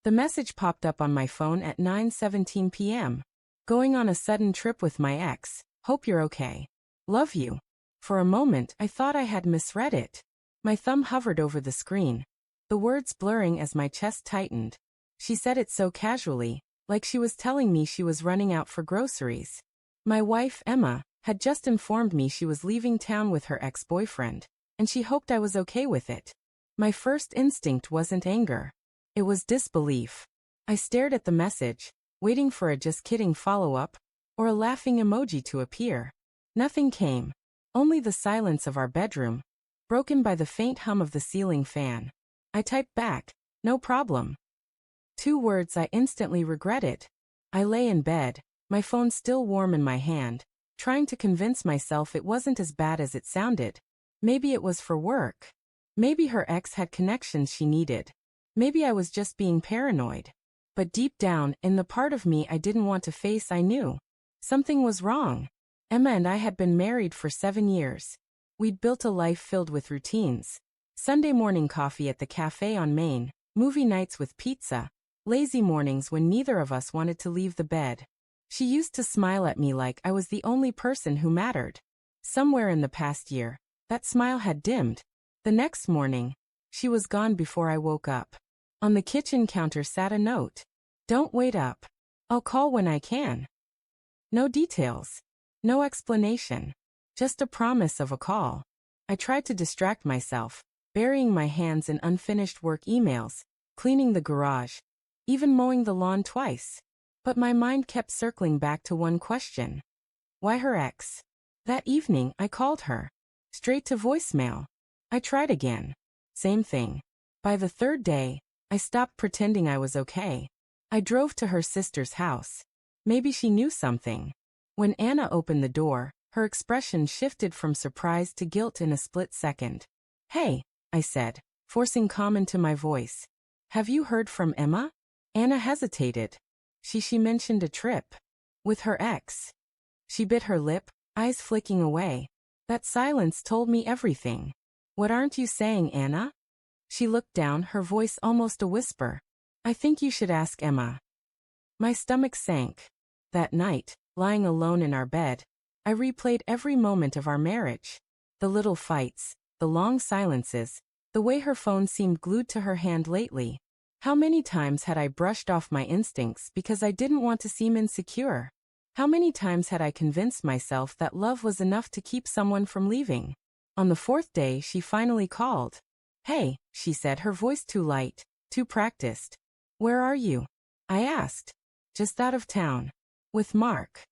The message popped up on my phone at 9:17 p.m. Going on a sudden trip with my ex. Hope you're okay. Love you. For a moment, I thought I had misread it. My thumb hovered over the screen, the words blurring as my chest tightened. She said it so casually, like she was telling me she was running out for groceries. My wife, Emma, had just informed me she was leaving town with her ex-boyfriend, and she hoped I was okay with it. My first instinct wasn't anger. It was disbelief. I stared at the message, waiting for a just kidding follow-up, or a laughing emoji to appear. Nothing came. Only the silence of our bedroom, broken by the faint hum of the ceiling fan. I typed back, no problem. 2 words I instantly regretted. I lay in bed, my phone still warm in my hand, trying to convince myself it wasn't as bad as it sounded. Maybe it was for work. Maybe her ex had connections she needed. Maybe I was just being paranoid. But deep down, in the part of me I didn't want to face, I knew something was wrong. Emma and I had been married for 7 years. We'd built a life filled with routines. Sunday morning coffee at the cafe on Main, movie nights with pizza, lazy mornings when neither of us wanted to leave the bed. She used to smile at me like I was the only person who mattered. Somewhere in the past year, that smile had dimmed. The next morning, she was gone before I woke up. On the kitchen counter sat a note. Don't wait up. I'll call when I can. No details. No explanation. Just a promise of a call. I tried to distract myself, burying my hands in unfinished work emails, cleaning the garage, even mowing the lawn twice. But my mind kept circling back to one question. Why her ex? That evening, I called her. Straight to voicemail. I tried again. Same thing. By the 3rd day, I stopped pretending I was okay. I drove to her sister's house. Maybe she knew something. When Anna opened the door, her expression shifted from surprise to guilt in a split second. Hey, I said, forcing calm into my voice. Have you heard from Emma? Anna hesitated. She mentioned a trip. With her ex. She bit her lip, eyes flicking away. That silence told me everything. What aren't you saying, Anna? She looked down, her voice almost a whisper. I think you should ask Emma. My stomach sank. That night, lying alone in our bed, I replayed every moment of our marriage. The little fights, the long silences, the way her phone seemed glued to her hand lately. How many times had I brushed off my instincts because I didn't want to seem insecure? How many times had I convinced myself that love was enough to keep someone from leaving? On the 4th day, she finally called. Hey, she said, her voice too light, too practiced. Where are you? I asked. Just out of town. With Mark.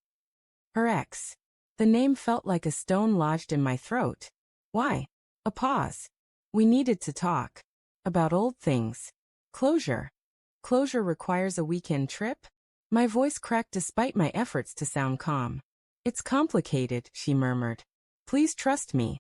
Her ex. The name felt like a stone lodged in my throat. Why? A pause. We needed to talk. About old things. Closure. Closure requires a weekend trip? My voice cracked despite my efforts to sound calm. It's complicated, she murmured. Please trust me.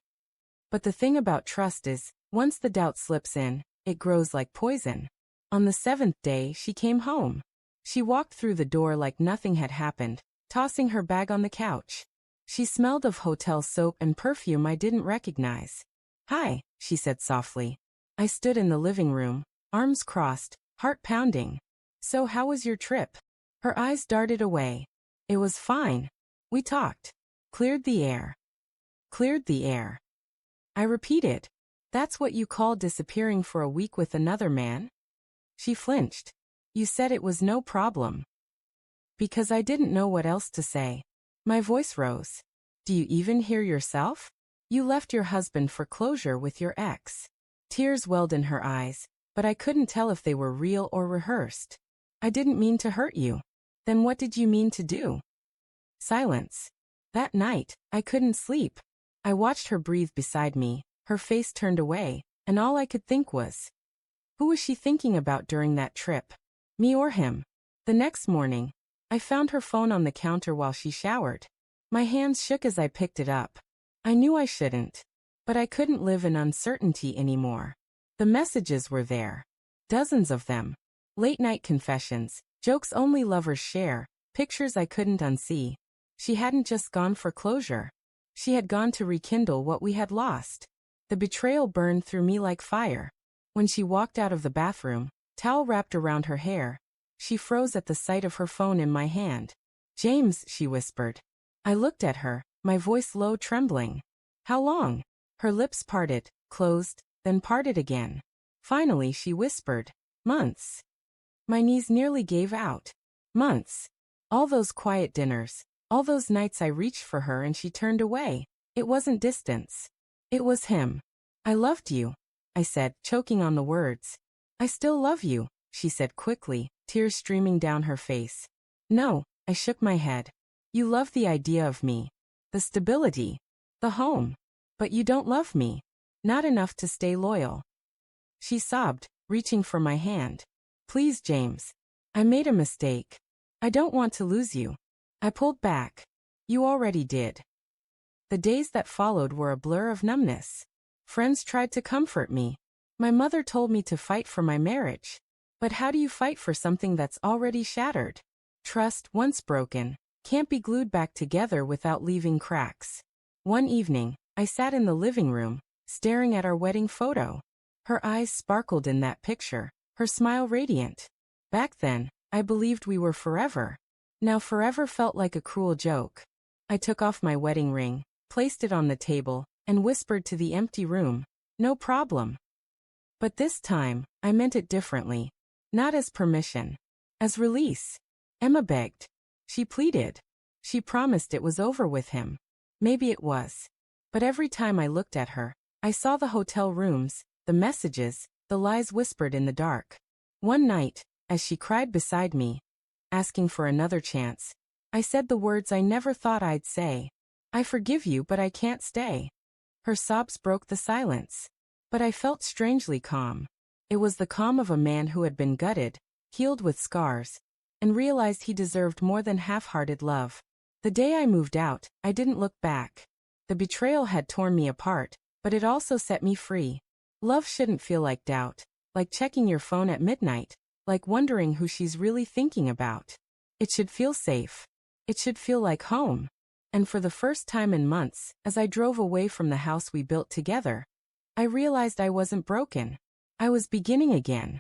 But the thing about trust is, once the doubt slips in, it grows like poison. On the 7th day, she came home. She walked through the door like nothing had happened, tossing her bag on the couch. She smelled of hotel soap and perfume I didn't recognize. Hi, she said softly. I stood in the living room, arms crossed, heart pounding. So how was your trip? Her eyes darted away. It was fine. We talked. Cleared the air. Cleared the air. I repeated. That's what you call disappearing for a week with another man? She flinched. You said it was no problem. Because I didn't know what else to say. My voice rose. Do you even hear yourself? You left your husband for closure with your ex. Tears welled in her eyes, but I couldn't tell if they were real or rehearsed. I didn't mean to hurt you. Then what did you mean to do? Silence. That night, I couldn't sleep. I watched her breathe beside me, her face turned away, and all I could think was, who was she thinking about during that trip? Me or him? The next morning, I found her phone on the counter while she showered. My hands shook as I picked it up. I knew I shouldn't, but I couldn't live in uncertainty anymore. The messages were there. Dozens of them. Late-night confessions, jokes only lovers share, pictures I couldn't unsee. She hadn't just gone for closure. She had gone to rekindle what we had lost. The betrayal burned through me like fire. When she walked out of the bathroom, towel wrapped around her hair. She froze at the sight of her phone in my hand. "James," she whispered. I looked at her, my voice low, trembling. "How long?" Her lips parted, closed, then parted again. Finally she whispered, "Months." My knees nearly gave out. Months. All those quiet dinners, all those nights I reached for her and she turned away. It wasn't distance. It was him. "I loved you," I said, choking on the words. "I still love you," she said quickly, tears streaming down her face. "No," I shook my head. "You love the idea of me. The stability. The home. But you don't love me. Not enough to stay loyal." She sobbed, reaching for my hand. "Please, James. I made a mistake. I don't want to lose you." I pulled back. "You already did." The days that followed were a blur of numbness. Friends tried to comfort me. My mother told me to fight for my marriage. But how do you fight for something that's already shattered? Trust, once broken, can't be glued back together without leaving cracks. One evening, I sat in the living room, staring at our wedding photo. Her eyes sparkled in that picture, her smile radiant. Back then, I believed we were forever. Now forever felt like a cruel joke. I took off my wedding ring, placed it on the table, and whispered to the empty room, "No problem." But this time, I meant it differently. Not as permission. As release. Emma begged. She pleaded. She promised it was over with him. Maybe it was. But every time I looked at her, I saw the hotel rooms, the messages, the lies whispered in the dark. One night, as she cried beside me, asking for another chance, I said the words I never thought I'd say. "I forgive you, but I can't stay." Her sobs broke the silence. But I felt strangely calm. It was the calm of a man who had been gutted, healed with scars, and realized he deserved more than half-hearted love. The day I moved out, I didn't look back. The betrayal had torn me apart, but it also set me free. Love shouldn't feel like doubt, like checking your phone at midnight, like wondering who she's really thinking about. It should feel safe. It should feel like home. And for the first time in months, as I drove away from the house we built together, I realized I wasn't broken. I was beginning again.